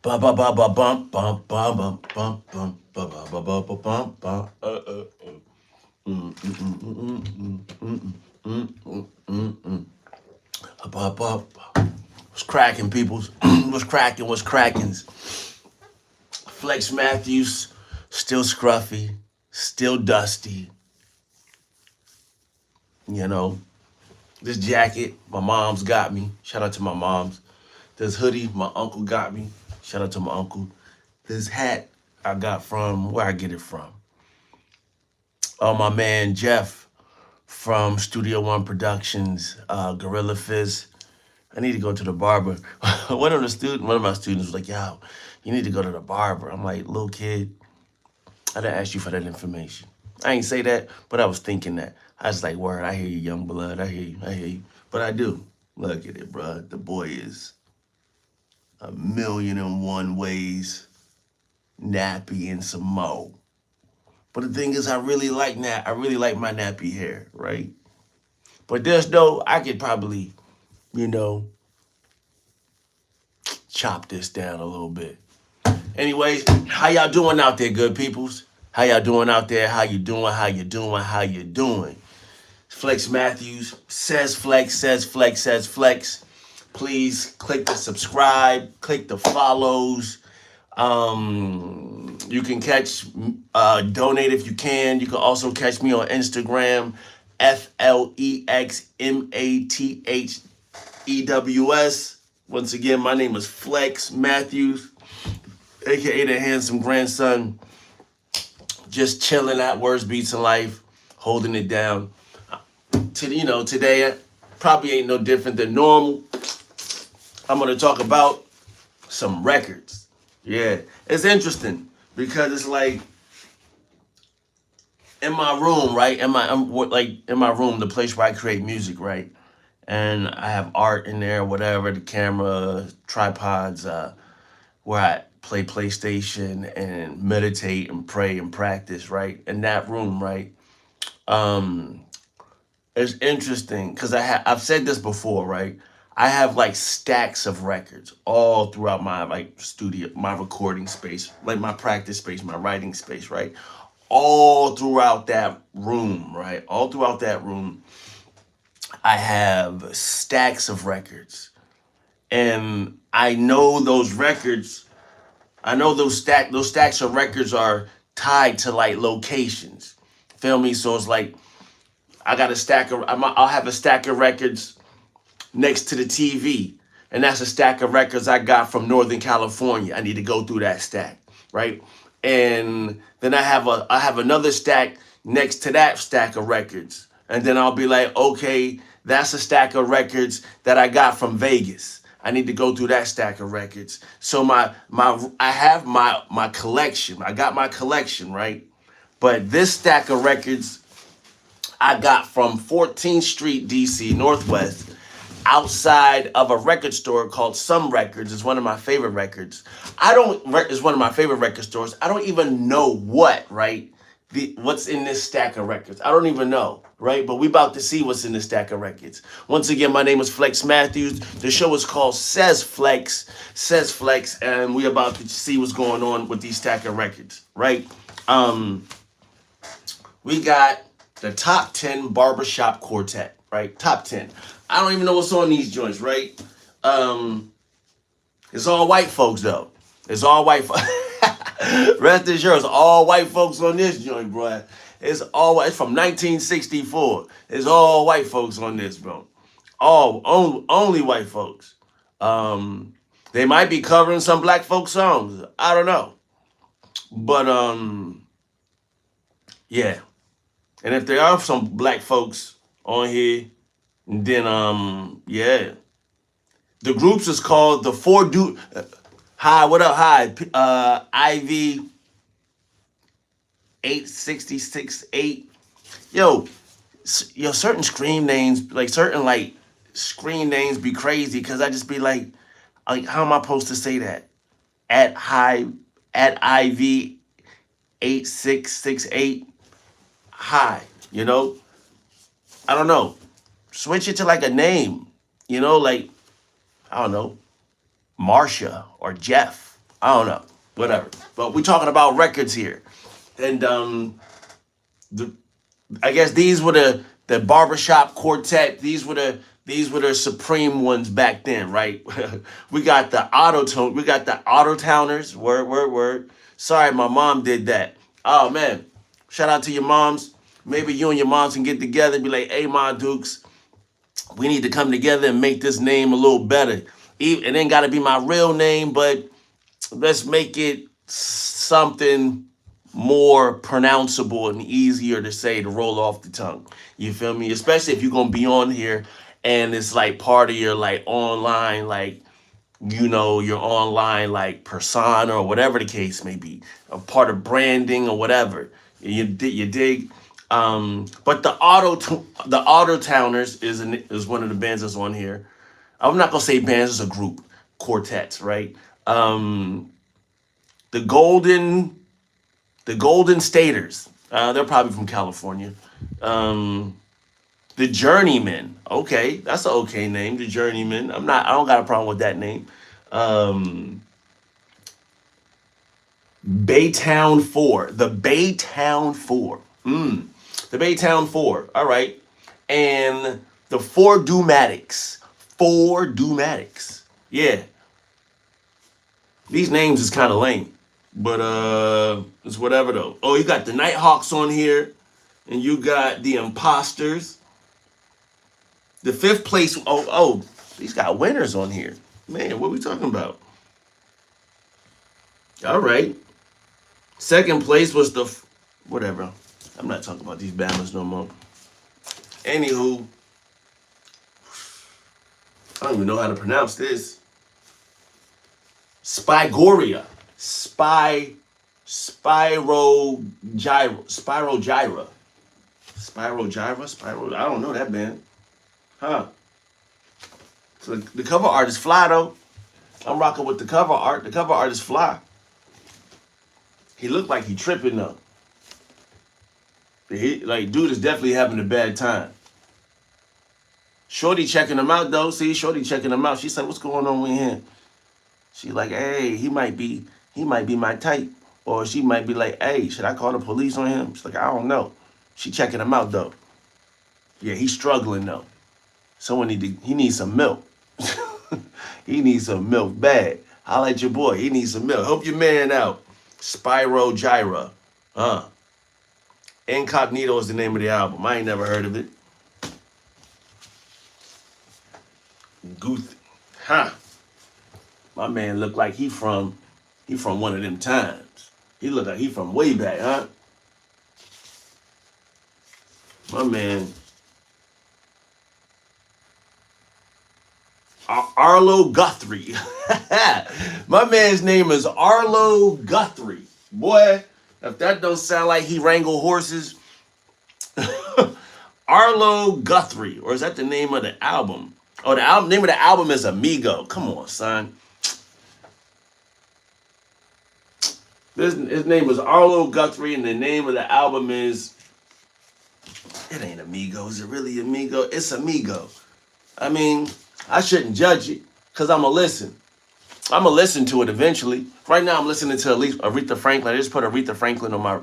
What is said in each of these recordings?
Ba ba ba ba bum bum bum bum bum bum ba ba ba ba ba bum bum ba ba. What's cracking, peoples? What's cracking? What's crackings? Flex Mathews, still scruffy, still dusty. You know, this jacket, my mom's got me. Shout out to my mom's. This hoodie, my uncle got me. Shout out to my uncle. This hat, I got from where I get it from. My man Jeff from Studio One Productions, Gorilla Fizz. I need to go to the barber. One of my students was like, "Yo, you need to go to the barber." I'm like, "Little kid, I didn't ask you for that information." I ain't say that, but I was thinking that. I was like, "Word, I hear you, young blood. I hear you. I hear you." But I do. Look at it, bro. The boy is a million and one ways nappy and some mo. But the thing is, I really like I really like my nappy hair, right? But there's no, I could probably, you know, chop this down a little bit. Anyways, how y'all doing out there, good peoples? How y'all doing out there? How you doing? How you doing? How you doing? Flex Mathews says flex, says flex, says flex. Please click the subscribe, click the follows. You can catch, donate if you can. You can also catch me on Instagram, FLEXMATHEWS. Once again, my name is Flex Mathews, aka the handsome grandson. Just chilling at Words Beats in Life, holding it down. Today probably ain't no different than normal. I'm gonna talk about some records. Yeah, it's interesting because it's like in my room, right? In my room, the place where I create music, right? And I have art in there, whatever, the camera, tripods, where I play PlayStation and meditate and pray and practice, right? In that room, right? Um, it's interesting because I've said this before, right? I have like stacks of records all throughout my like studio, my recording space, like my practice space, my writing space, right? All throughout that room, right? All throughout that room, I have stacks of records. And I know those records, I know those stacks of records are tied to like locations. Feel me? So it's like I got a stack of I'll have a stack of records next to the TV. And that's a stack of records I got from Northern California. I need to go through that stack, right? And then I have another stack next to that stack of records. And then I'll be like, okay, that's a stack of records that I got from Vegas. I need to go through that stack of records. So I have my collection. I got my collection, right? But this stack of records I got from 14th Street, DC, Northwest, outside of a record store called Some Records. It's one of my favorite records. It's one of my favorite record stores. I don't even know right? What's in this stack of records. I don't even know, right? But we about to see what's in this stack of records. Once again, my name is Flex Mathews. The show is called Says Flex, and we about to see what's going on with these stack of records, right? We got the top 10 Barbershop Quartet, right? Top 10. I don't even know what's on these joints, right? It's all white folks, though. It's all white folks. Rest assured, it's all white folks on this joint, bro. It's all white. It's from 1964. It's all white folks on this, bro. Only white folks. They might be covering some black folk songs. I don't know. But, yeah. And if there are some black folks on here, then yeah. The groups is called the Four Dude. Hi, what up? Hi, IV 8668. Yo, certain screen names, like certain like screen names, be crazy because I just be like, how am I supposed to say that? At high, at IV 8668. Hi, I don't know. Switch it to like a name, like I don't know, Marsha or Jeff. I don't know, whatever. But we talking about records here, and the I guess these were the barbershop quartet. These were the supreme ones back then, right? We got the auto towners. Word, word, word. Sorry, my mom did that. Oh man, shout out to your moms. Maybe you and your moms can get together and be like, hey, Ma Dukes, we need to come together and make this name a little better. It ain't got to be my real name, but let's make it something more pronounceable and easier to say to roll off the tongue. You feel me? Especially if you're gonna be on here and it's like part of your like online, like your online like persona or whatever the case may be, a part of branding or whatever. You dig? But the auto towners is one of the bands that's on here. I'm not gonna say bands, it's a group, quartets, right? The Golden Staters. They're probably from California. The Journeymen. Okay, that's an okay name. The Journeymen. I don't got a problem with that name. Baytown 4. The Baytown 4. The Baytown 4. All right. And the Four Dumatics. Four Dumatics. Yeah. These names is kind of lame. But it's whatever though. Oh, you got the Nighthawks on here, and you got the Imposters. The fifth place. Oh, these got winners on here. Man, what are we talking about? All right. Second place was the whatever. I'm not talking about these Bammers no more. Anywho, I don't even know how to pronounce this. Spyro Gyra. I don't know that band. Huh. So the cover art is fly though. I'm rocking with the cover art. The cover art is fly. He looked like he tripping though. Dude is definitely having a bad time. Shorty checking him out though. See, Shorty checking him out. She said, "What's going on with him?" She like, "Hey, he might be my type." Or she might be like, "Hey, should I call the police on him?" She's like, "I don't know." She checking him out though. Yeah, he's struggling though. He needs some milk. He needs some milk bad. Holla at your boy. He needs some milk. Help your man out. Spyro Gyra. Incognito is the name of the album. I ain't never heard of it. Guthrie. Huh. My man look like he from one of them times. He look like he from way back, huh? My man. Arlo Guthrie. My man's name is Arlo Guthrie. Boy, if that don't sound like he wrangle horses. Arlo Guthrie. Or is that the name of the album? Oh, the name of the album is Amigo. Come on, son. His name is Arlo Guthrie, and the name of the album is... It ain't Amigo. Is it really Amigo? It's Amigo. I mean... I shouldn't judge it because I'm going to listen. I'm going to listen to it eventually. Right now, I'm listening to at least Aretha Franklin. I just put Aretha Franklin on my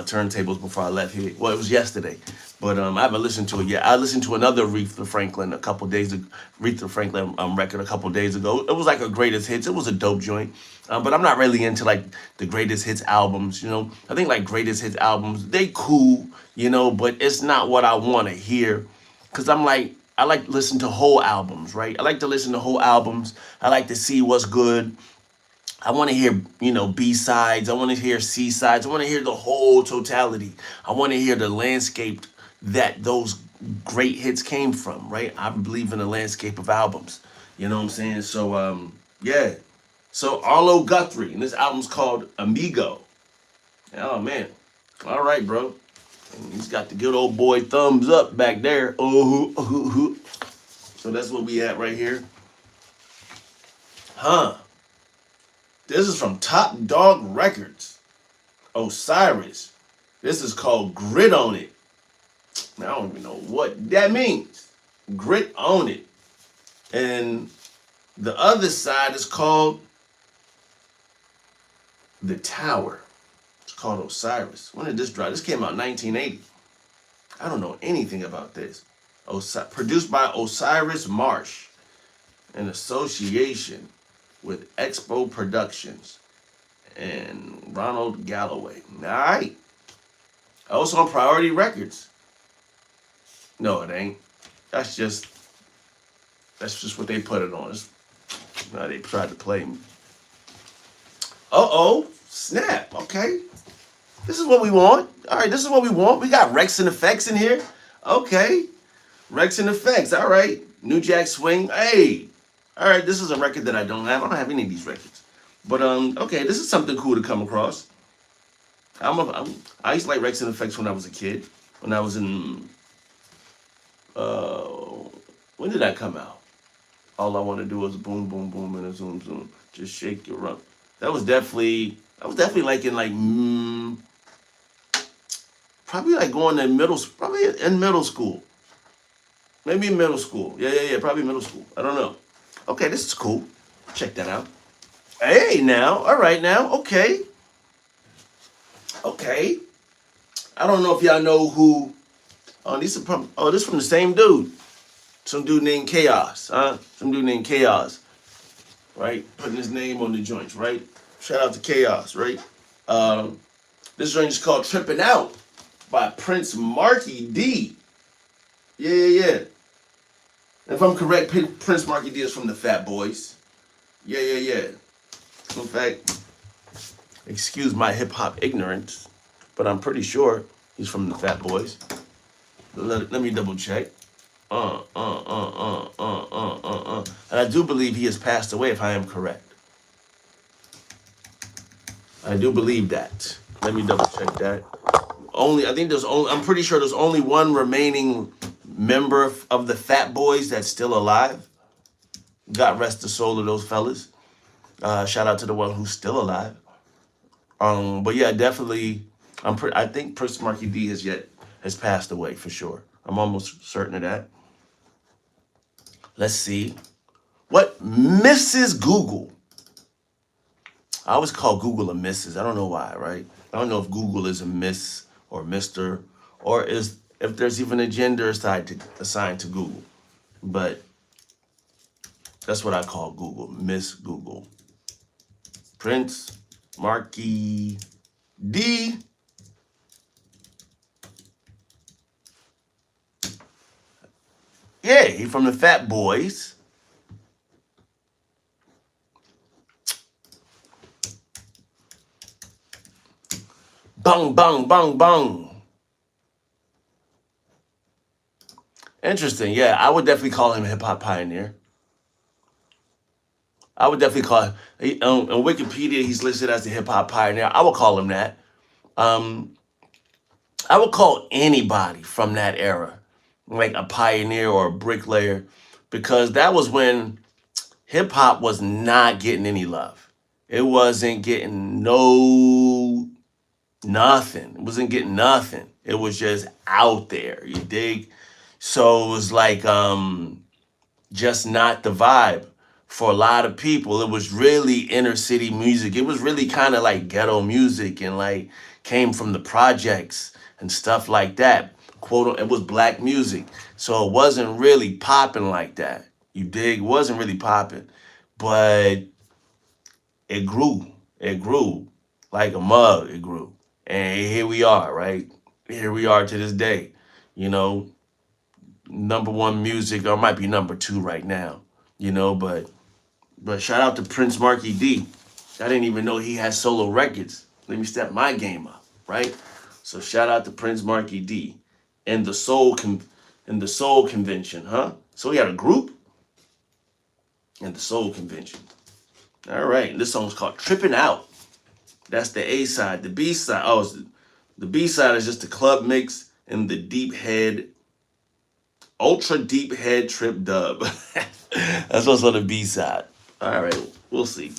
turntables before I left here. Well, it was yesterday, but I haven't listened to it yet. I listened to another Aretha Franklin record a couple days ago. It was like a greatest hits. It was a dope joint, but I'm not really into like the greatest hits albums. I think like greatest hits albums, they cool, but it's not what I want to hear because I like to listen to whole albums, right? I like to listen to whole albums. I like to see what's good. I want to hear, B-sides. I want to hear C-sides. I want to hear the whole totality. I want to hear the landscape that those great hits came from, right? I believe in the landscape of albums. You know what I'm saying? So, yeah. So, Arlo Guthrie, and this album's called Amigo. Oh, man. All right, bro. And he's got the good old boy thumbs up back there. So that's what we at right here. Huh. This is from Top Dog Records. Osiris. This is called Grit on It. Now, I don't even know what that means. Grit on It. And the other side is called The Tower. It's called Osiris. When did this drop? This came out in 1980. I don't know anything about this. Produced by Osiris Marsh in association with Expo Productions and Ronald Galloway. All right. Also on Priority Records. No, it ain't. That's just what they put it on. They tried to play me. Uh-oh. Snap. Okay. This is what we want. All right, this is what we want. We got Wreckx-n-Effect in here. Okay. Wreckx-n-Effect. All right. New Jack Swing. Hey. All right, this is a record that I don't have. I don't have any of these records. But, okay, this is something cool to come across. I used to like Wreckx-n-Effect when I was a kid. When I was in, when did that come out? All I want to do is boom, boom, boom, and a zoom, zoom. Just shake your rump. I was definitely like in probably like going to probably in middle school. Maybe in middle school. Yeah, probably middle school. I don't know. Okay, this is cool. Check that out. Hey, now. All right, now. Okay. I don't know if y'all know who. Oh, this is from the same dude. Some dude named Chaos. Some dude named Chaos. Right? Putting his name on the joints, right? Shout out to Chaos, right? This joint is called Trippin' Out by Prince Markie Dee. Yeah. If I'm correct, Prince Markie Dee is from the Fat Boys. Yeah. In fact, excuse my hip-hop ignorance, but I'm pretty sure he's from the Fat Boys. Let me double check. And I do believe he has passed away, if I am correct. I do believe that. Let me double check that. I'm pretty sure there's only one remaining member of the Fat Boys that's still alive. God rest the soul of those fellas. Shout out to the one who's still alive. But yeah, definitely, I think Prince Markie Dee has passed away for sure. I'm almost certain of that. Let's see. What Mrs. Google? I always call Google a Mrs. I don't know why, right? I don't know if Google is a Miss or Mr. or if there's even a gender assigned to Google. But that's what I call Google, Miss Google. Prince Markie Dee. Yeah, he from the Fat Boys. Bang, bang, bang, bang. Interesting. Yeah, I would definitely call him a hip-hop pioneer. I would definitely call him, on Wikipedia, he's listed as the hip-hop pioneer. I would call him that. I would call anybody from that era like a pioneer or a bricklayer, because that was when hip-hop was not getting any love. It wasn't getting nothing. It wasn't getting nothing. It was just out there, you dig? So it was like just not the vibe for a lot of people. It was really inner city music. It was really kind of like ghetto music and like came from the projects and stuff like that. It was black music. So it wasn't really popping like that. You dig? It wasn't really popping. But it grew. It grew like a mug. It grew. And here we are, right? Here we are to this day. You know, #1 music, or it might be #2 right now. You know, but shout out to Prince Markie Dee. I didn't even know he had solo records. Let me step my game up, right? So shout out to Prince Markie Dee and the Soul Convention, huh? So we had a group and the Soul Convention. All right, this song's called Trippin' Out. That's the A side. The B side, the B side is just the club mix and the deep head, ultra deep head trip dub. That's what's on the B side. All right, we'll see.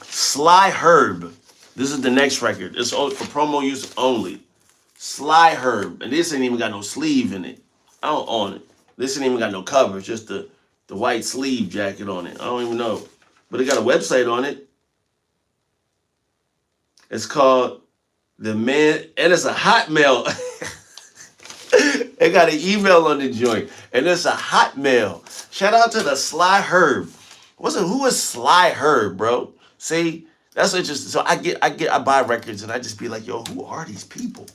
Sly Herb. This is the next record. It's for promo use only. Sly Herb. And this ain't even got no sleeve in it. I don't own it. This ain't even got no cover. It's just the white sleeve jacket on it. I don't even know. But it got a website on it. It's called The Man, and it's a Hotmail. They got an email on the joint, and it's a Hotmail. Shout out to the Sly Herb. Who is Sly Herb, bro? See, that's interesting. So I buy records, and I just be like, yo, who are these people?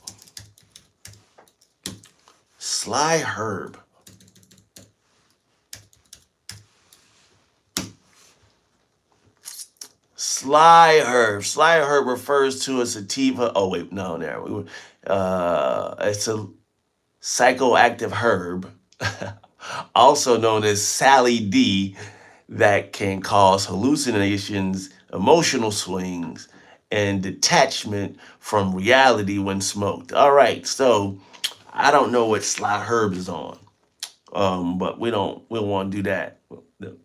Sly Herb. Sly Herb. Sly Herb refers to a sativa. Oh wait, no, there. It's a psychoactive herb, also known as Sally D, that can cause hallucinations, emotional swings, and detachment from reality when smoked. All right, so I don't know what Sly Herb is on, but we don't want to do that. The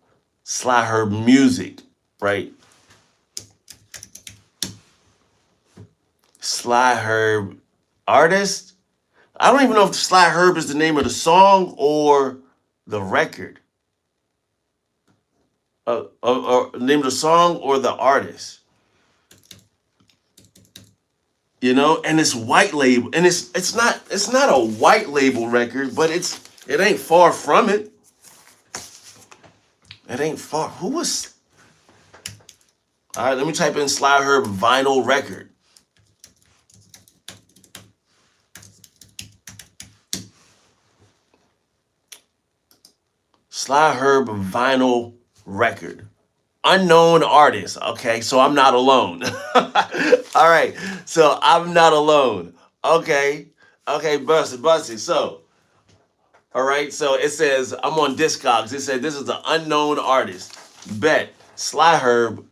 Sly Herb music, right? Sly Herb artist. I don't even know if Sly Herb is the name of the song or the record. Or the name of the song or the artist. You know, and it's white label, and it's not a white label record, but it ain't far from it. It ain't far. Who was? All right, let me type in Sly Herb vinyl record. Sly Herb vinyl record. Unknown artist. Okay, so I'm not alone. All right, so I'm not alone. Okay, busted. So, all right, so it says I'm on Discogs. It said this is an unknown artist. Bet Sly Herb.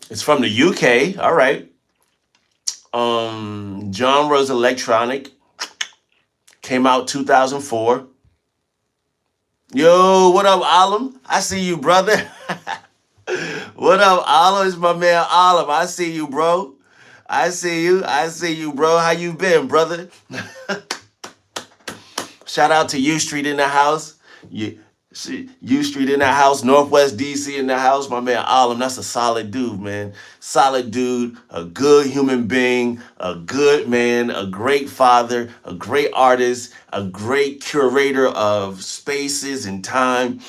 It's from the UK. All right. Genre's electronic. Came out 2004. Yo, what up, Alam? I see you, brother. What up, Alam? It's my man Alam. I see you, bro. I see you, bro. How you been, brother? Shout out to U Street in the house. U Street in the house. Northwest DC in the house. My man Alam, that's a solid dude, man. Solid dude, a good human being, a good man, a great father, a great artist, a great curator of spaces and time,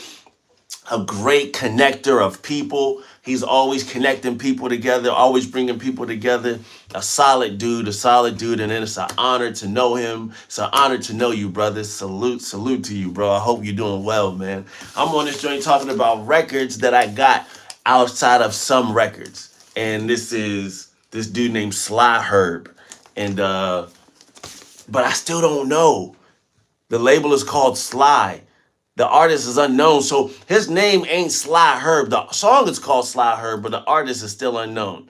a great connector of people. He's always connecting people together, always bringing people together. A solid dude, and then it's an honor to know him. It's an honor to know you, brother. Salute to you, bro. I hope you're doing well, man. I'm on this joint talking about records that I got outside of some records. And this is this dude named Sly Herb. And but I still don't know. The label is called Sly. The artist is unknown, so his name ain't Sly Herb. The song is called Sly Herb, but the artist is still unknown.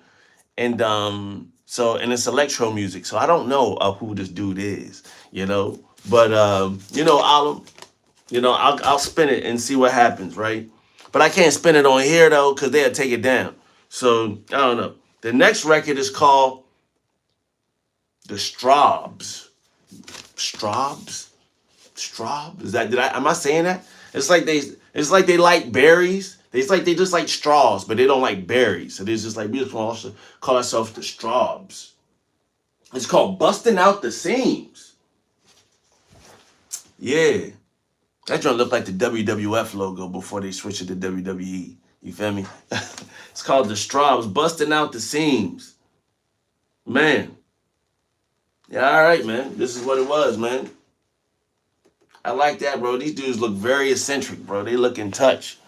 And and it's electro music, so I don't know who this dude is, you know. But I'll spin it and see what happens, right? But I can't spin it on here though, because they'll take it down. So I don't know. The next record is called the Strawbs. Strawbs. Is that am I saying that? It's like they like berries. It's like they just like straws, but they don't like berries. So there's just like we just want to call ourselves the Strawbs. It's called Busting Out the Seams. Yeah. That joint looked like the WWF logo before they switched it to WWE. You feel me? It's called the Strawbs, Busting Out the Seams. Man. Yeah, all right, man. This is what it was, man. I like that, bro. These dudes look very eccentric, bro. They look in touch.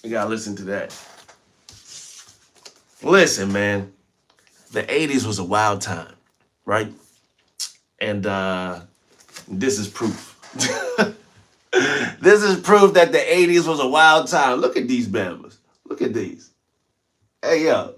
You gotta listen to that. Listen, man. The 80s was a wild time, right? And this is proof. This is proof that the 80s was a wild time. Look at these Bambas. Look at these. Hey, yo.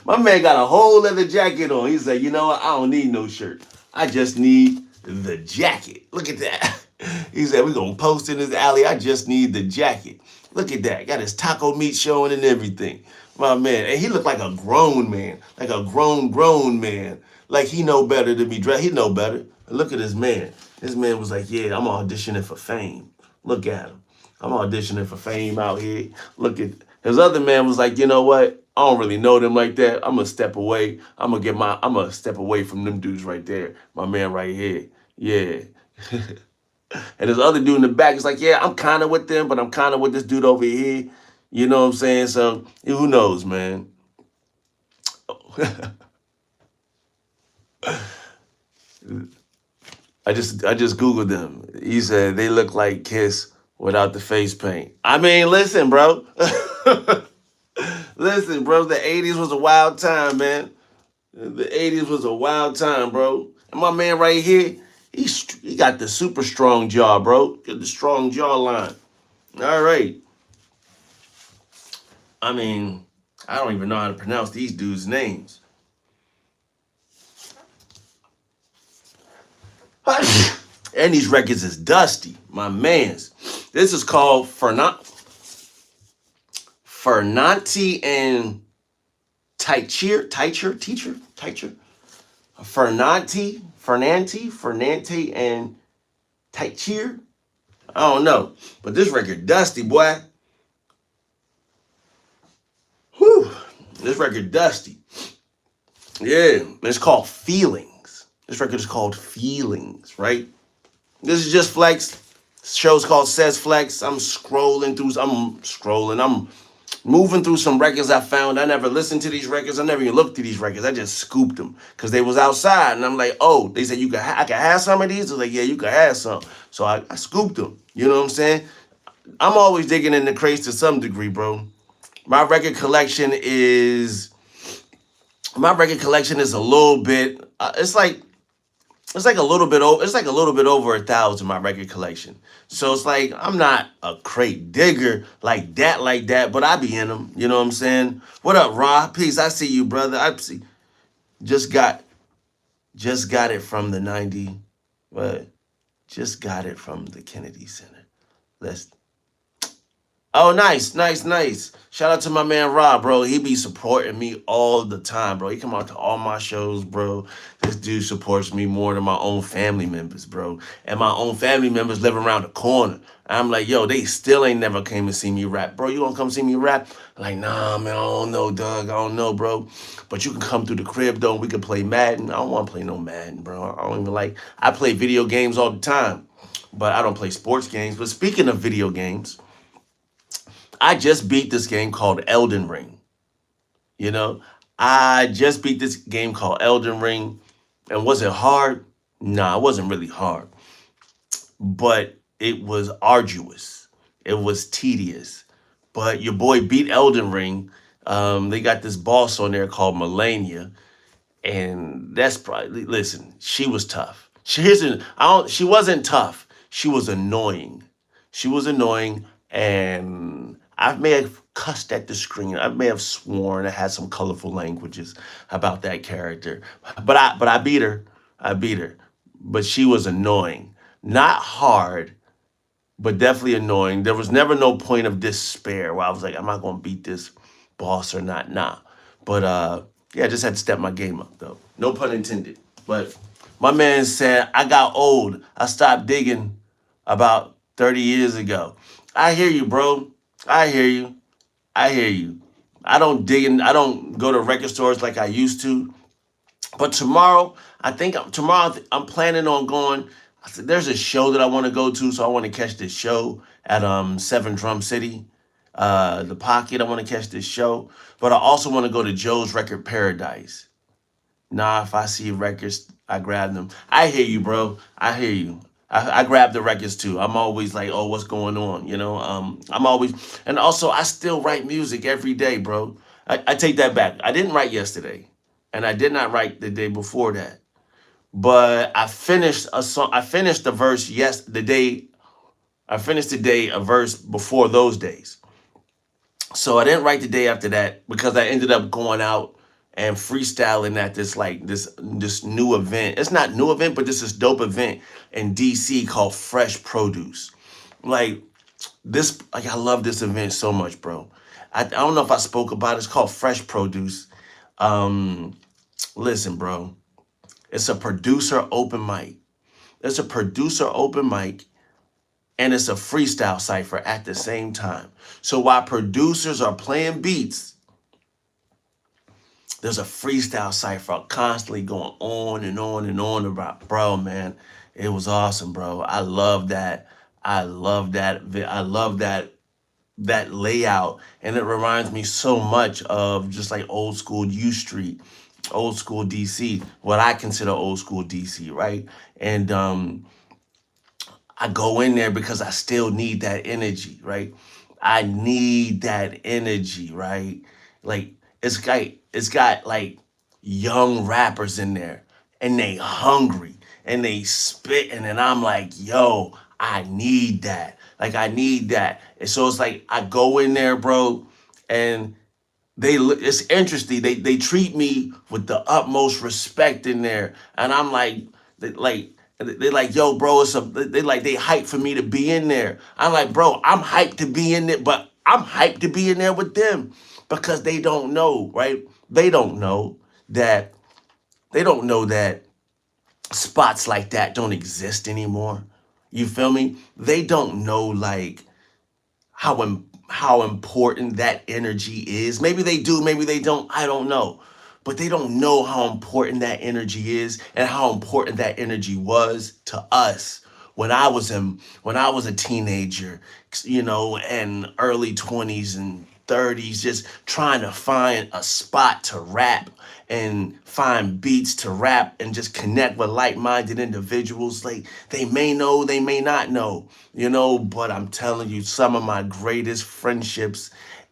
My man got a whole leather jacket on. He said, you know what? I don't need no shirt. I just need the jacket. Look at that. He said, we're going to post in this alley. I just need the jacket. Look at that. Got his taco meat showing and everything. My man. And he looked like a grown man. Like a grown man. Like he know better to be dressed. He know better. Look at this man. This man was like, yeah, I'm auditioning for fame. Look at him. I'm auditioning for fame out here. Look at His other man was like, you know what? I don't really know them like that. I'm gonna step away. I'm gonna step away from them dudes right there. My man right here. Yeah. And this other dude in the back is like, yeah, I'm kind of with them, but I'm kind of with this dude over here. You know what I'm saying? So who knows, man? I just googled them. He said they look like Kiss without the face paint. I mean, listen, bro. Listen, bro. The '80s was a wild time, man. The '80s was a wild time, bro. And my man right here, he got the super strong jaw, bro. Got the strong jawline. All right. I mean, I don't even know how to pronounce these dudes' names. And these records is dusty, my man's. This is called Ferrante and Teicher. Ferrante and Teicher. I don't know, but this record dusty, boy. Whew, this record dusty. Yeah, it's called Feelings. This record is called Feelings, right? This is just Flex. Show's called SAYSFLEX. I'm moving through some records I found. I never listened to these records. I never even looked at these records. I just scooped them because they was outside. And I'm like, oh, they said I can have some of these. I was like, yeah, you can have some. So I scooped them. You know what I'm saying? I'm always digging in the crates to some degree, bro. My record collection is a little bit. It's like a little bit over 1,000. My record collection. So it's like I'm not a crate digger like that. But I be in them. You know what I'm saying? What up, Ra? Peace. I see you, brother. I see. Just got it from the 90. What? Just got it from the Kennedy Center. Let's. Oh, nice. Shout out to my man Rob, bro. He be supporting me all the time, bro. He come out to all my shows, bro. This dude supports me more than my own family members, bro. And my own family members live around the corner. I'm like, yo, they still ain't never came to see me rap. Bro, you gonna come see me rap? Like, nah, man, I don't know, Doug. I don't know, bro. But you can come through the crib, though, and we can play Madden. I don't want to play no Madden, bro. I don't even I play video games all the time, but I don't play sports games. But speaking of video games, I just beat this game called Elden Ring. You know, I just beat this game called Elden Ring. And was it hard? Nah, it wasn't really hard. But it was arduous. It was tedious. But your boy beat Elden Ring. They got this boss on there called Melania. And that's probably, listen, she was tough. She wasn't tough. She was annoying. And I may have cussed at the screen. I may have sworn. I had some colorful languages about that character. But I beat her. But she was annoying. Not hard, but definitely annoying. There was never no point of despair where I was like, am I gonna beat this boss or not? Nah. But yeah, I just had to step my game up though. No pun intended. But my man said I got old. I stopped digging about 30 years ago. I hear you, bro. I hear you. I don't go to record stores like I used to. But tomorrow, I'm planning on going. I said, there's a show that I want to go to, so I want to catch this show at Seven Drum City, the Pocket. I want to catch this show, but I also want to go to Joe's Record Paradise. Nah, if I see records, I grab them. I hear you, bro. I hear you. I grab the records too. I'm always like, oh, what's going on? You know, I'm always, and also I still write music every day, bro. I take that back. I didn't write yesterday, and I did not write the day before that. But I finished a song. I finished the verse. Yes, the day I finished today a verse before those days. So I didn't write the day after that because I ended up going out and freestyling at this new event. It's not new event, but this is dope event in DC called Fresh Produce. Like I love this event so much, bro. I don't know if I spoke about it. It's called Fresh Produce. Listen, bro. It's a producer open mic. It's a producer open mic and it's a freestyle cipher at the same time. So while producers are playing beats, there's a freestyle cipher constantly going on and on and on about, bro, man. It was awesome, bro. I love that. I love that. I love that layout, and it reminds me so much of just like old school U Street, old school DC, what I consider old school DC, right? And I go in there because I still need that energy, right? I need that energy, right? Like it's got like young rappers in there, and they hungry and they spitting, and I'm like, yo, I need that. Like I need that. And so it's like I go in there, bro, and it's interesting. They treat me with the utmost respect in there, and I'm like, they like, yo, bro, they hyped for me to be in there. I'm like, bro, I'm hyped to be in there, but I'm hyped to be in there with them because they don't know, right? They don't know that they don't know that spots like that don't exist anymore. You feel me? They don't know like how important that energy is. Maybe they do, maybe they don't. I don't know. But they don't know how important that energy is and how important that energy was to us when I was a teenager, and early 20s and 30s, just trying to find a spot to rap and find beats to rap and just connect with like-minded individuals. Like they may know, they may not know, but I'm telling you, some of my greatest friendships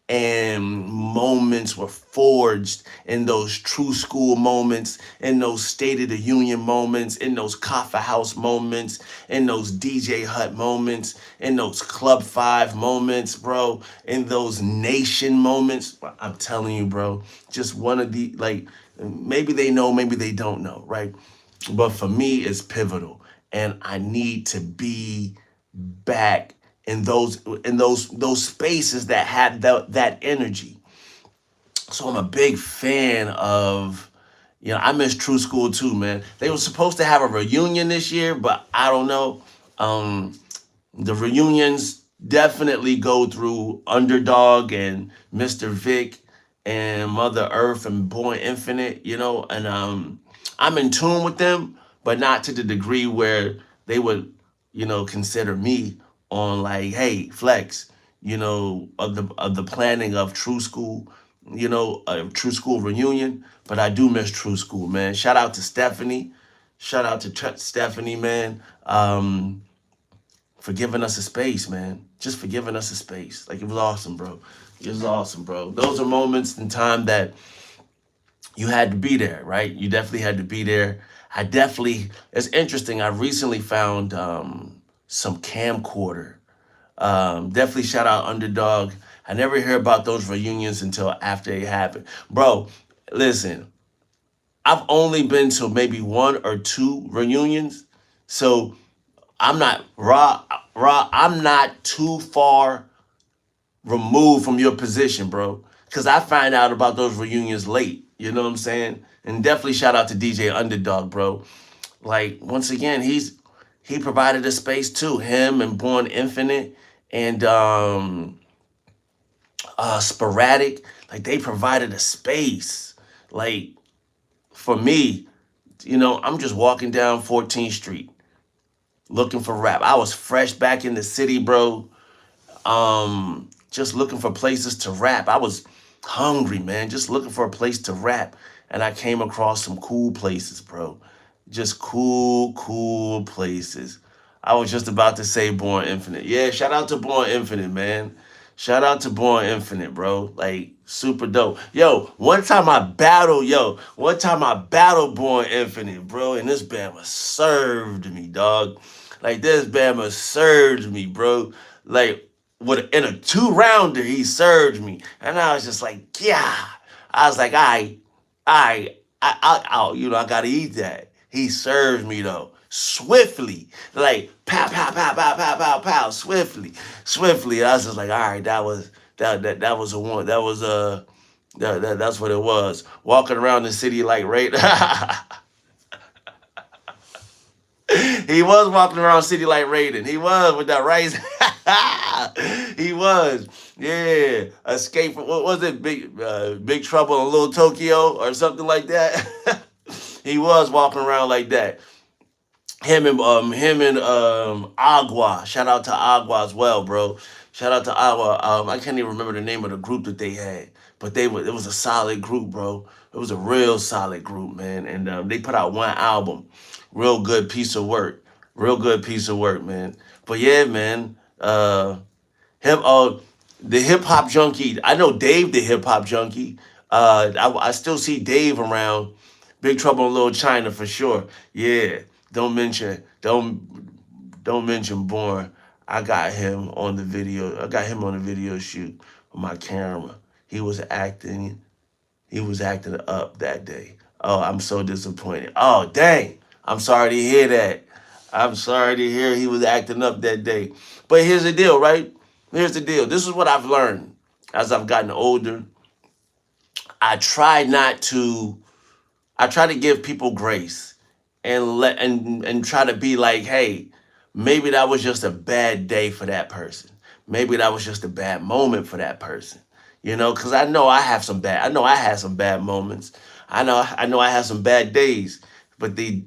and moments were forged in those true school moments, in those State of the Union moments, in those Coffee House moments, in those DJ Hut moments, in those Club 5 moments, bro, in those Nation moments. I'm telling you, bro, just one of the, like, maybe they know, maybe they don't know, right? But for me, it's pivotal. And I need to be back in those spaces that had that energy. So I'm a big fan of, I miss True School too, man. They were supposed to have a reunion this year, but I don't know. The reunions definitely go through Underdog and Mr. Vic and Mother Earth and Born Infinite, and I'm in tune with them, but not to the degree where they would, consider me on like, hey, Flex, of the planning of True School, True School reunion. But I do miss True School, man. Shout out to Stephanie. Shout out to Stephanie, man. For giving us a space, man. Just for giving us a space. Like, it was awesome, bro. It was awesome, bro. Those are moments in time that you had to be there, right? You definitely had to be there. It's interesting. I recently found some camcorder. Definitely shout out Underdog. I never hear about those reunions until after they happen. Bro, listen, I've only been to maybe one or two reunions. So I'm not I'm not too far removed from your position, bro. Cause I find out about those reunions late. You know what I'm saying? And definitely shout out to DJ Underdog, bro. Like, once again, he provided a space too. Him and Born Infinite and Sporadic. Like, they provided a space. Like, for me, I'm just walking down 14th Street looking for rap. I was fresh back in the city, bro. Just looking for places to rap. I was hungry, man, just looking for a place to rap. And I came across some cool places, bro. Just cool places. I was just about to say Born Infinite. Yeah, shout out to Born Infinite, man. Shout out to Born Infinite, bro. Like, super dope. One time I battled Born Infinite, bro, and this Bama served me, dog. Like, this Bama served me, bro. Like, in a 2-rounder, he served me. And I was just like, yeah. I was like, I gotta eat that. He served me though, swiftly, like pow, pow, pow, pow, pow, pow, pow, swiftly. I was just like, all right, that was a one. That's what it was. Walking around the city like right. He was walking around City like Raiden. He was with that rice. He was. Yeah. Escape from, what was it? Big Trouble in Little Tokyo or something like that. He was walking around like that. Him and Agua. Shout out to Agua as well, bro. Shout out to Agua. I can't even remember the name of the group that they had, but it was a solid group, bro. It was a real solid group, man. And they put out one album. Real good piece of work. Real good piece of work, man. But yeah, man. Him the hip hop junkie. I know Dave the hip hop junkie. I still see Dave around. Big Trouble in Little China for sure. Yeah. Don't mention Born. I got him on the video. I got him on the video shoot with my camera. He was acting. He was acting up that day. Oh, I'm so disappointed. Oh, dang. I'm sorry to hear that. I'm sorry to hear he was acting up that day. But here's the deal, right? Here's the deal. This is what I've learned as I've gotten older. I try not to I try to give people grace and try to be like, hey, maybe that was just a bad day for that person. Maybe that was just a bad moment for that person. You know, because I know I had some bad moments. I know I had some bad days, but they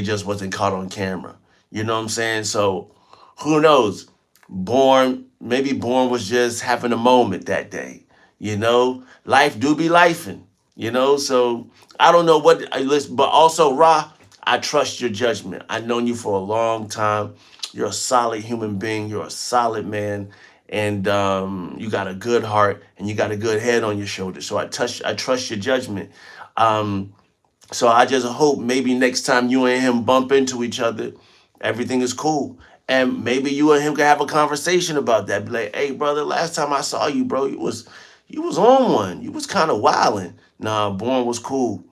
just wasn't caught on camera. You know what I'm saying? So who knows? Maybe Born was just having a moment that day. You know, life do be lifing. You know, so I don't know what I listen, but also Ra, I trust your judgment. I've known you for a long time. You're a solid human being. You're a solid man, and you got a good heart and you got a good head on your shoulders. So I trust your judgment. Um, so I just hope maybe next time you and him bump into each other, everything is cool. And maybe you and him can have a conversation about that. Be like, hey, brother, last time I saw you, bro, you was on one. You was kind of wilding. Nah, Born was cool.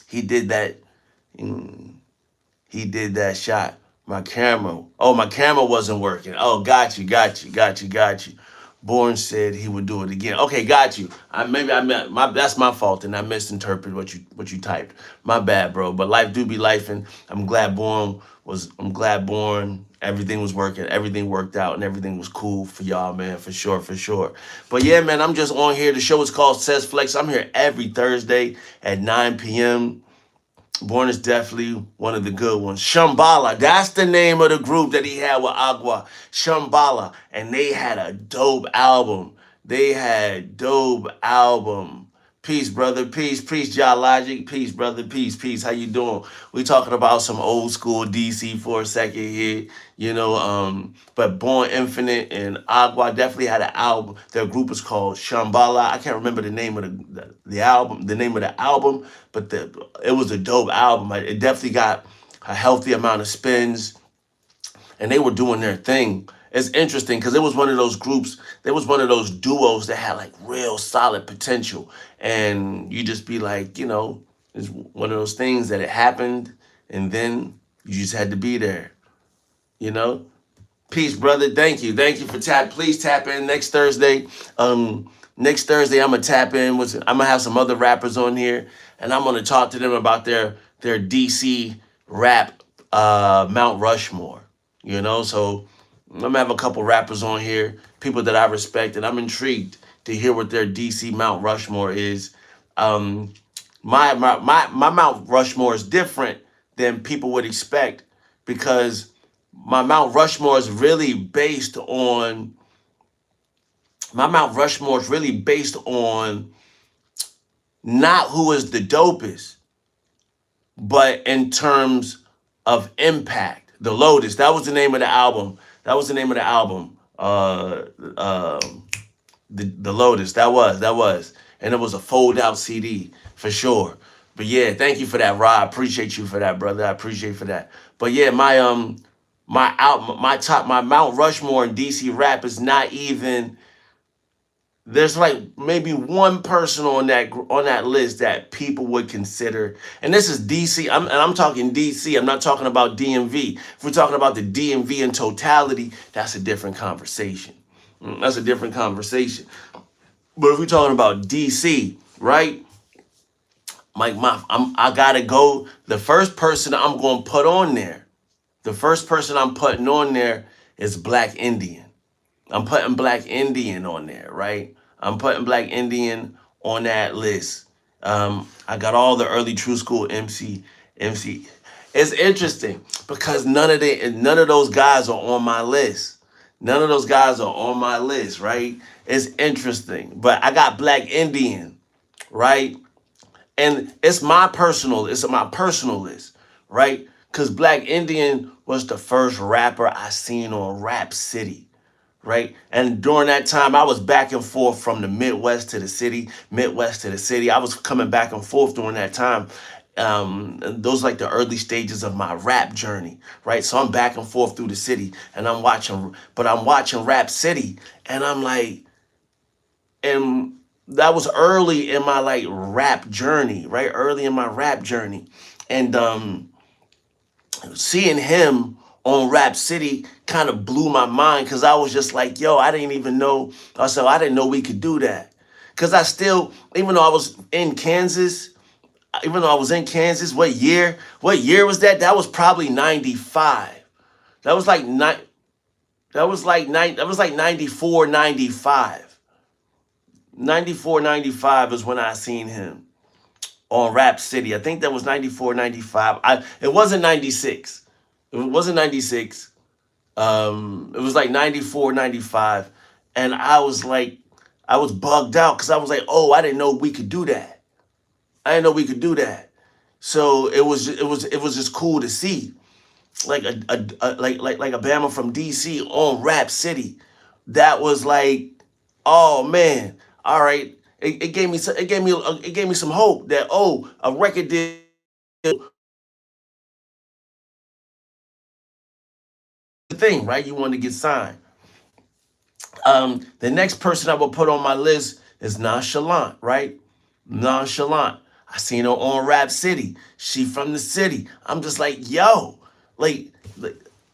He did that. mm, He did that shot. My camera. Oh, my camera wasn't working. Oh, got you. Bourne said he would do it again. Okay, got you. Maybe I meant that's my fault, and I misinterpreted what you typed. My bad, bro. But life do be life, and I'm glad Bourne. Everything was working. Everything worked out, and everything was cool for y'all, man. For sure, for sure. But yeah, man, I'm just on here. The show is called SAYSFLEX. I'm here every Thursday at 9 p.m. Born is definitely one of the good ones. Shambhala, that's the name of the group that he had with Agua. Shambhala. And they had a dope album. They had dope album. Peace, brother. Peace, Geologic. Peace, brother. Peace. How you doing? We talking about some old school DC for a second here. But Born Infinite and Agua definitely had an album. Their group is called Shambhala. I can't remember the name of the album, but it was a dope album. It definitely got a healthy amount of spins, and they were doing their thing. It's interesting because it was one of those groups, there was one of those duos that had like real solid potential. And you just be like, it's one of those things that it happened and then you just had to be there, you know? Peace, brother. Thank you. Thank you for please tap in next Thursday. Next Thursday I'm gonna tap in I'm gonna have some other rappers on here and I'm gonna talk to them about their DC rap Mount Rushmore. So I'm gonna have a couple rappers on here, people that I respect, and I'm intrigued to hear what their DC Mount Rushmore is. Um, my Mount Rushmore is different than people would expect because my Mount Rushmore is really based on not who is the dopest, but in terms of impact. The Lotus, that was the name of the album. The Lotus, that was, and it was a fold out CD for sure. But yeah, thank you for that, Rod. I appreciate you for that, brother. I appreciate for that. But yeah, my Mount Rushmore in DC rap is not even. There's like maybe one person on that list that people would consider, and this is DC. I'm talking DC. I'm not talking about DMV. If we're talking about the DMV in totality, that's a different conversation. That's a different conversation. But if we're talking about DC, right? I gotta go. The first person I'm gonna put on there The first person I'm putting on there is Black Indian. I'm putting Black Indian on there, right? I'm putting Black Indian on that list. I got all the early True School MC. It's interesting because none of those guys are on my list. None of those guys are on my list, right? It's interesting, but I got Black Indian, right? And it's my personal list, right? Because Black Indian was the first rapper I seen on Rap City, right? And during that time, I was back and forth from the Midwest to the city, Midwest to the city. I was coming back and forth during that time. Those like the early stages of my rap journey, right? So I'm back and forth through the city, and I'm watching Rap City, and I'm like, and that was early in my like rap journey, right? Early in my rap journey, and seeing him on Rap City kind of blew my mind because I was just like, yo, I didn't even know. I said, I didn't know we could do that. Because I still, even though I was in Kansas, what year? What year was that? That was probably 95. That was like that was like 94, 95. 94, 95 is when I seen him on Rap City. I think that was 94, 95. It wasn't 96. It wasn't 96. It was like 94, 95. And I was like, I was bugged out because I was like, oh, I didn't know we could do that. I didn't know we could do that. So it was just cool to see like like a Bama from DC on Rap City. That was like, oh man, all right. It gave me it gave me some hope that, oh, a record deal thing, right? You want to get signed. The next person I will put on my list is Nonchalant, right? Nonchalant. I seen her on Rap City. She from the city. I'm just like, yo, like,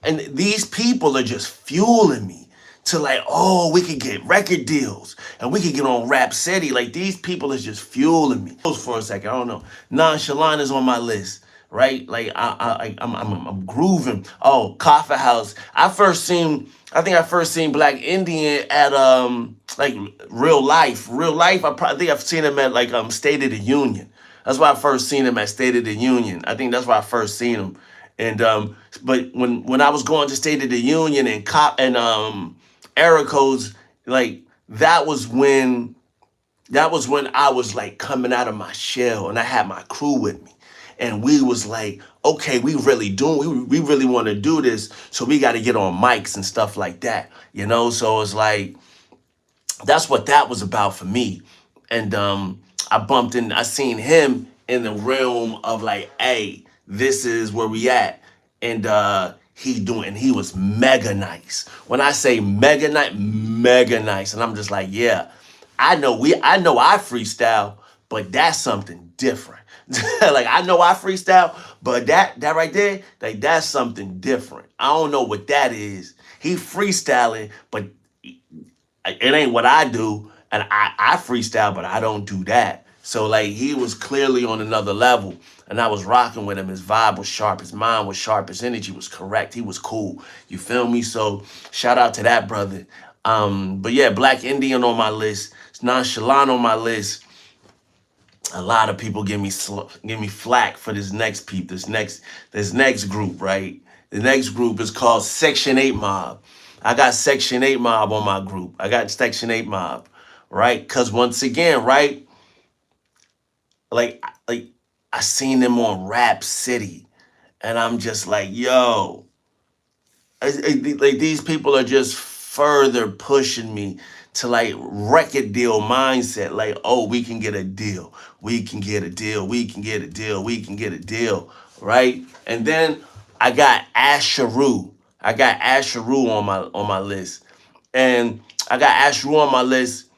and these people are just fueling me to like, oh, we could get record deals and we could get on Rap City. Like these people is just fueling me. For a second, I don't know. Nonchalant is on my list, right? Like I'm grooving. Oh, Coffee House. I think I first seen Black Indian at like real life. Real life. I think I've seen him at like State of the Union. That's why I first seen him at State of the Union. I think that's why I first seen him. And but when I was going to State of the Union and era codes, like that was when I was like coming out of my shell and I had my crew with me. And we was like, okay, we really doing, we really want to do this. So we got to get on mics and stuff like that, you know? So it's like, that's what that was about for me. And I seen him in the realm of like, hey, this is where we at. And he was mega nice. When I say mega nice. And I'm just like, yeah, I know I freestyle, but that's something different. Like I know I freestyle, but that right there, like that's something different. I don't know what that is. He freestyling, but it ain't what I do. And I freestyle, but I don't do that. So like he was clearly on another level. And I was rocking with him. His vibe was sharp. His mind was sharp. His energy was correct. He was cool. You feel me? So shout out to that brother. But yeah, Black Indian on my list. It's Nonchalant on my list. A lot of people give me flack for this next group, right? The next group is called Section 8 Mob. I got Section 8 Mob on my group. I got Section 8 Mob, right? Because once again, right, like I seen them on Rap City, and I'm just like, yo, like these people are just further pushing me to like record deal mindset. Like, oh, we can get a deal. We can get a deal. We can get a deal. We can get a deal. Right? And then I got Asheru. I got Asheru on my list. And I got Asheru on my list,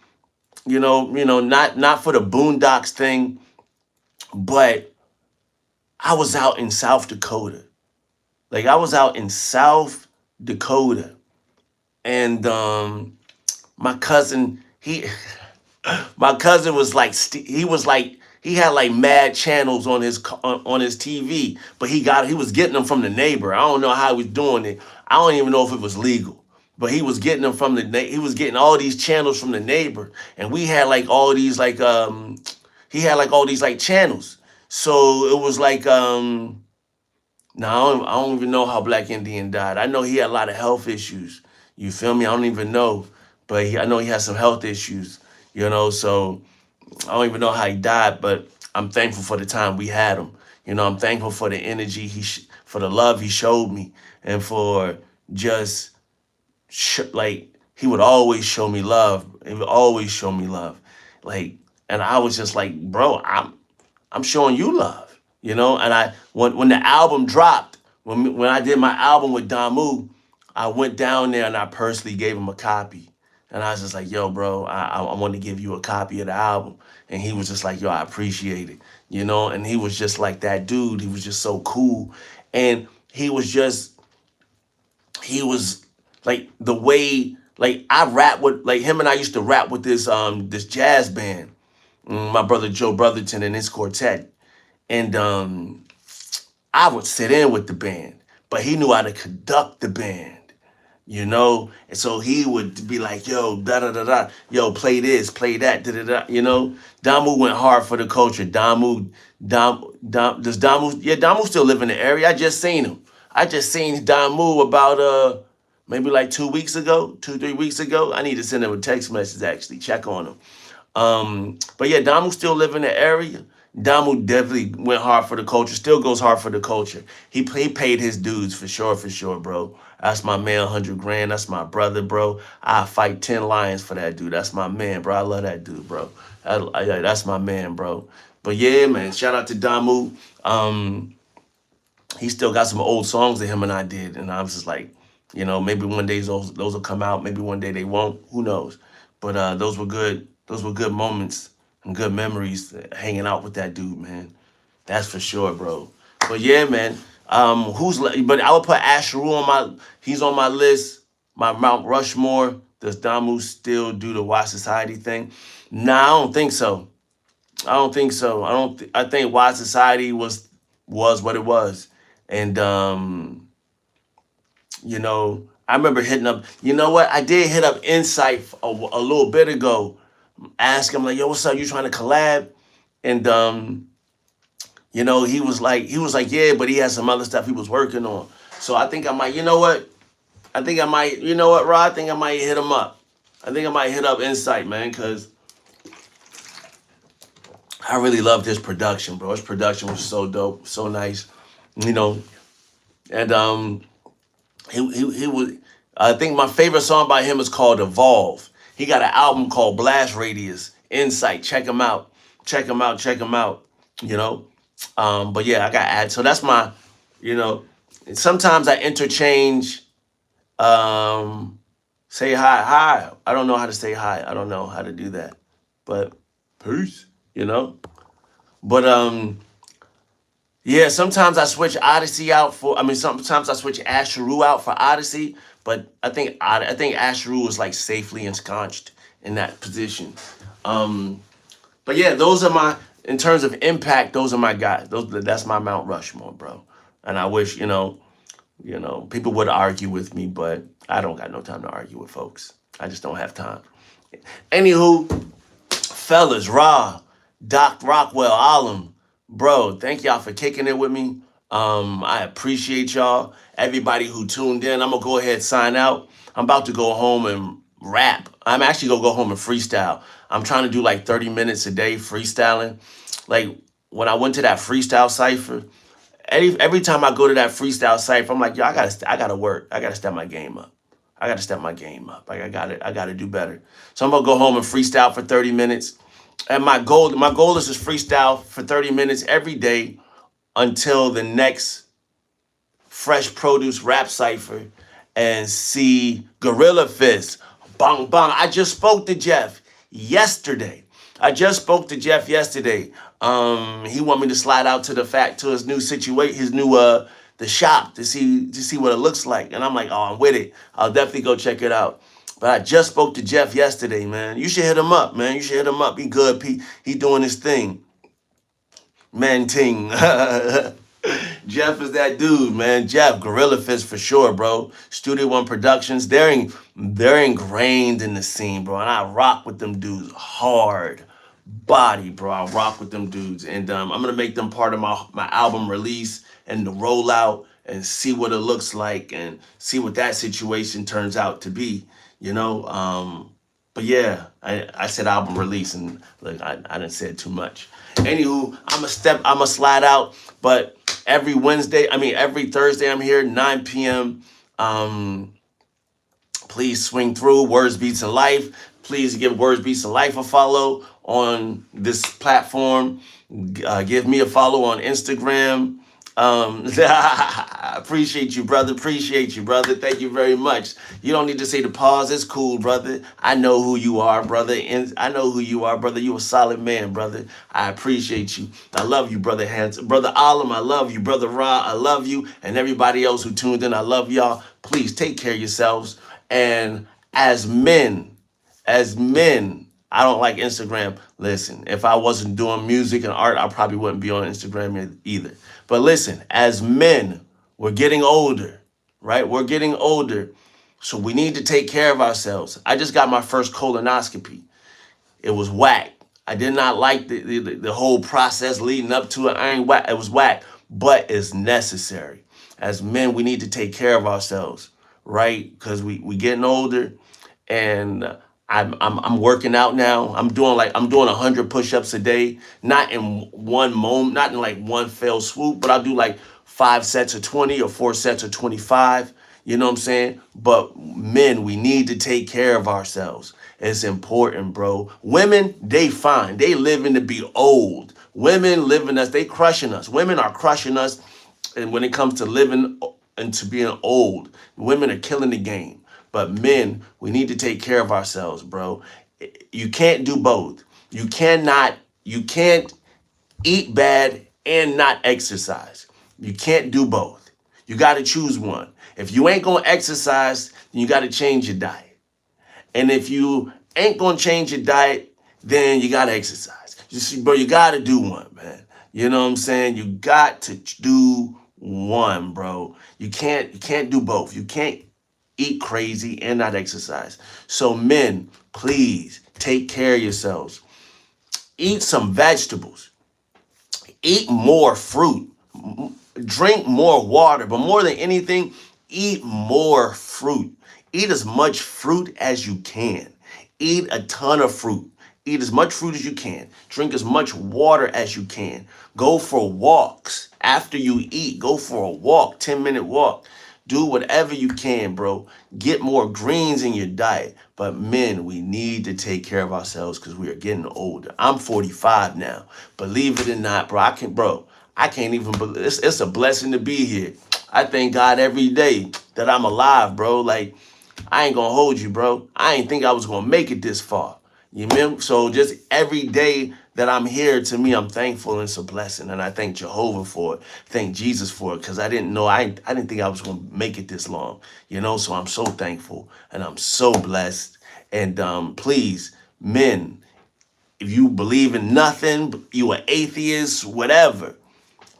not for the Boondocks thing, but I was out in South Dakota. Like I was out in South Dakota. And my cousin, my cousin was like, he had like mad channels on on his TV, but he was getting them from the neighbor. I don't know how he was doing it. I don't even know if it was legal, but he was getting them from he was getting all these channels from the neighbor, and we had like all these like he had like all these like channels. So it was like now I don't even know how Black Indian died. I know he had a lot of health issues. You feel me? I don't even know, but I know he had some health issues. You know, so I don't even know how he died, but I'm thankful for the time we had him. You know, I'm thankful for the energy for the love he showed me, and for just like he would always show me love. He would always show me love, like, and I was just like, bro, I'm showing you love, you know. And when the album dropped, when I did my album with Damu, I went down there and I personally gave him a copy. And I was just like, yo, bro, I want to give you a copy of the album. And he was just like, yo, I appreciate it, you know. And he was just like that dude. He was just so cool, and he was like the way, like I rap with, like him and I used to rap with this jazz band, my brother Joe Brotherton and his quartet. And I would sit in with the band, but he knew how to conduct the band, you know? And so he would be like, yo, da da da da, yo, play this, play that, da da da, you know? Damu went hard for the culture. Does Damu, yeah, Damu still live in the area. I just seen him. I just seen Damu about maybe like 2 weeks ago, 3 weeks ago. I need to send him a text message, actually, check on him. But yeah, Damu still live in the area. Damu definitely went hard for the culture, still goes hard for the culture. He paid his dues for sure, bro. That's my man, 100 grand. That's my brother, bro. I fight 10 lions for that dude. That's my man, bro. I love that dude, bro. That's my man, bro. But yeah, man, shout out to Damu. He still got some old songs that him and I did. And I was just like, you know, maybe one day those will come out. Maybe one day they won't. Who knows? But those were good. Those were good moments and good memories hanging out with that dude, man. That's for sure, bro. But yeah, man. But I would put Asheru he's on my list. My Mount Rushmore. Does Damu still do the Wise Society thing? Nah, I don't think so. I don't think so. I think Wise Society was what it was. And you know, I remember hitting up, you know what? I did hit up Insight a little bit ago. Ask him like, yo, what's up? You trying to collab? And you know, he was like, yeah, but he had some other stuff he was working on. So I think I might, you know what, Rod? I think I might hit him up. I think I might hit up Insight, man, because I really loved his production, bro. His production was so dope, so nice, you know. And he was, I think my favorite song by him is called Evolve. He got an album called Blast Radius. Insight, check him out. Check him out, you know. But yeah, I got ads. So that's my, you know, sometimes I interchange say hi. I don't know how to say hi. I don't know how to do that. But peace, you know. But yeah, sometimes I switch Odyssey out for, sometimes I switch Asheru out for Odyssey, but I think Asheru is like safely ensconced in that position. But yeah, those are in terms of impact, those are my guys. That's my Mount Rushmore, bro. And I wish, you know, people would argue with me, but I don't got no time to argue with folks. I just don't have time. Anywho, fellas, Ra, Doc Rockwell, Alam, bro, thank y'all for kicking it with me. I appreciate y'all. Everybody who tuned in, I'm gonna go ahead and sign out. I'm about to go home and rap. I'm actually gonna go home and freestyle. I'm trying to do like 30 minutes a day freestyling. Like when I went to that freestyle cipher, every time I go to that freestyle cipher, I'm like, yo, I gotta work. I gotta step my game up. Like I gotta do better. So I'm gonna go home and freestyle for 30 minutes. And my goal is to freestyle for 30 minutes every day until the next Fresh Produce rap cipher and see Gorilla Fist. Bang, bang. I just spoke to Jeff yesterday. He want me to slide out to his new situation, the shop to see what it looks like. And I'm like, oh, I'm with it. I'll definitely go check it out. But I just spoke to Jeff yesterday, man. You should hit him up, man. He good. He doing his thing. Man Ting. Jeff is that dude, man. Jeff, Gorilla Fist for sure, bro. Studio One Productions, they're ingrained in the scene, bro. And I rock with them dudes hard. Body, bro. I rock with them dudes. And I'm gonna make them part of my album release and the rollout and see what it looks like and see what that situation turns out to be, you know. But yeah, I said album release and look, I didn't say it too much. Anywho, I'ma slide out, but every Thursday I'm here, 9 p.m. Please swing through Words Beats and Life. Please give Words Beats and Life a follow on this platform. Give me a follow on Instagram. Appreciate you, brother. Appreciate you, brother. Thank you very much. You don't need to say the pause. It's cool, brother. I know who you are, brother. And I know who you are, brother. You a solid man, brother. I appreciate you. I love you, brother Hans. Brother Alam, I love you. Brother Ra, I love you. And everybody else who tuned in, I love y'all. Please take care of yourselves. And as men, I don't like Instagram. Listen, if I wasn't doing music and art, I probably wouldn't be on Instagram either. But listen, as men, we're getting older, right? We're getting older. So we need to take care of ourselves. I just got my first colonoscopy. It was whack. I did not like the whole process leading up to it. It was whack, but it's necessary. As men, we need to take care of ourselves, right? Because we getting older, and I'm working out now. I'm doing 100 push-ups a day, not in one moment, not in like one fell swoop, but I'll do like 5 sets of 20 or 4 sets of 25. You know what I'm saying? But men, we need to take care of ourselves. It's important, bro. Women, they fine. They living to be old. Women living us, they crushing us. Women are crushing us. And when it comes to living and to being old, women are killing the game. But men, we need to take care of ourselves, bro. You can't do both. You can't eat bad and not exercise. You can't do both. You got to choose one. If you ain't going to exercise, then you got to change your diet. And if you ain't going to change your diet, then you got to exercise. You see, bro, you got to do one, man. You know what I'm saying? You got to do one, bro. You can't do both. You can't eat crazy and not exercise. So men, please take care of yourselves. Eat some vegetables. Eat more fruit. Drink more water. But more than anything, eat more fruit. Eat as much fruit as you can. Eat a ton of fruit. Eat as much fruit as you can. Drink as much water as you can. Go for walks. After you eat, go for a walk, 10-minute walk. Do whatever you can, bro. Get more greens in your diet. But men, we need to take care of ourselves because we are getting older. I'm 45 now. Believe it or not, bro. I can't even believe it's a blessing to be here. I thank God every day that I'm alive, bro. Like, I ain't gonna hold you, bro. I ain't think I was gonna make it this far. You remember? So just every day that I'm here, to me, I'm thankful and it's a blessing. And I thank Jehovah for it. Thank Jesus for it. Because I didn't know, I didn't think I was going to make it this long. You know, so I'm so thankful and I'm so blessed. And please, men, if you believe in nothing, you an atheist, whatever,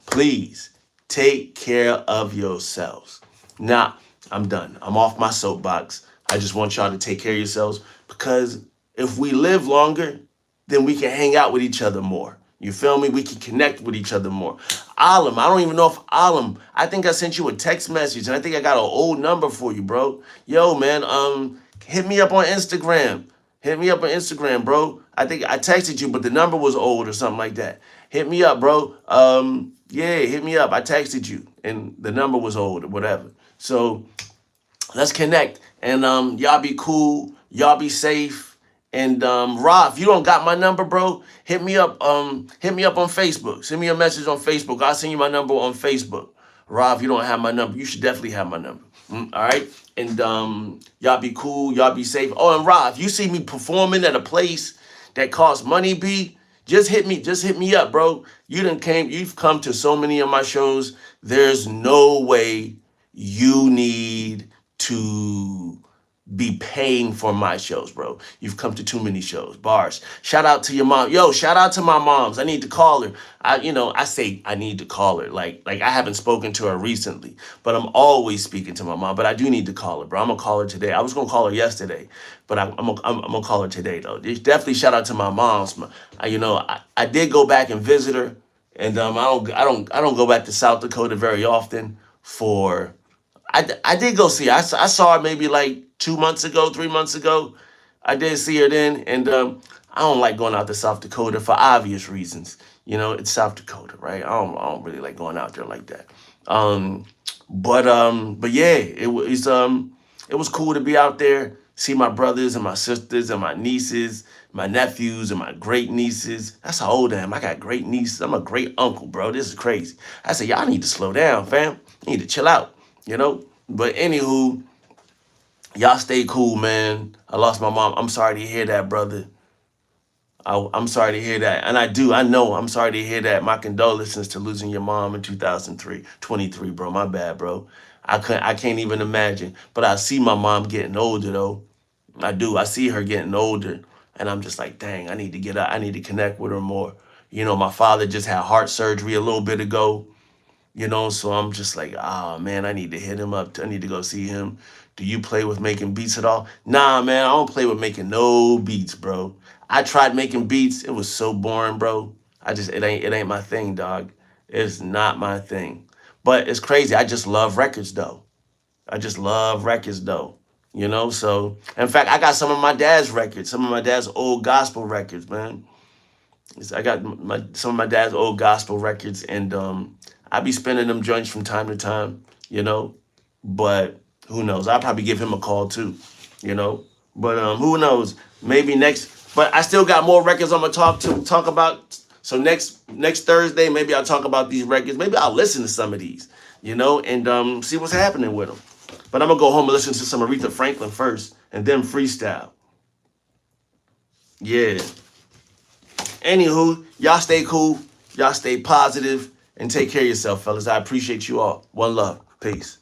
please take care of yourselves. Now, I'm done. I'm off my soapbox. I just want y'all to take care of yourselves because if we live longer, then we can hang out with each other more. You feel me? We can connect with each other more. Alam, I don't even know if Alam, I think I sent you a text message and I think I got an old number for you, bro. Yo, man, hit me up on Instagram. Hit me up on Instagram, bro. I think I texted you, but the number was old or something like that. Hit me up, bro. Yeah, hit me up. I texted you and the number was old or whatever. So let's connect and y'all be cool. Y'all be safe. And Rob, if you don't got my number, bro, hit me up on Facebook. Send me a message on Facebook. I'll send you my number on Facebook. Rob, if you don't have my number, you should definitely have my number. All right? And y'all be cool, y'all be safe. Oh, and Rob, if you see me performing at a place that costs money, just hit me up, bro. You've come to so many of my shows. There's no way you need to be paying for my shows, bro. You've come to too many shows. Bars. Shout out to your mom. Yo, shout out to my moms. I need to call her. I say I need to call her. Like I haven't spoken to her recently, but I'm always speaking to my mom. But I do need to call her, bro. I'm gonna call her today. I was gonna call her yesterday, but I'm gonna call her today though. Definitely shout out to my moms. I did go back and visit her, and I don't go back to South Dakota very often for. I did go see her. I saw her maybe like 2 months ago, 3 months ago. I did see her then, and I don't like going out to South Dakota for obvious reasons. It's South Dakota, right? I don't really like going out there like that. But yeah, it was cool to be out there, see my brothers and my sisters and my nieces, my nephews and my great nieces. That's how old I am. I got great nieces. I'm a great uncle, bro. This is crazy. I said, y'all need to slow down, fam. You need to chill out. But anywho, y'all stay cool, man. I lost my mom. I'm sorry to hear that, brother. I'm sorry to hear that. And I'm sorry to hear that. My condolences to losing your mom in 23, bro. My bad, bro. I can't even imagine. But I see my mom getting older, though. I do. I see her getting older. And I'm just like, dang, I need to get out. I need to connect with her more. My father just had heart surgery a little bit ago. So I'm just like, man, I need to hit him up. I need to go see him. Do you play with making beats at all? Nah, man, I don't play with making no beats, bro. I tried making beats. It was so boring, bro. It ain't my thing, dog. It's not my thing. But it's crazy. I just love records, though. So in fact, I got some of my dad's records, some of my dad's old gospel records, man. I got some of my dad's old gospel records, and I be spinning them joints from time to time, But who knows? I'll probably give him a call too. But who knows? Maybe next. But I still got more records I'm gonna talk about. So next Thursday, maybe I'll talk about these records. Maybe I'll listen to some of these, and see what's happening with them. But I'm gonna go home and listen to some Aretha Franklin first, and then freestyle. Yeah. Anywho, y'all stay cool. Y'all stay positive and take care of yourself, fellas. I appreciate you all. One love. Peace.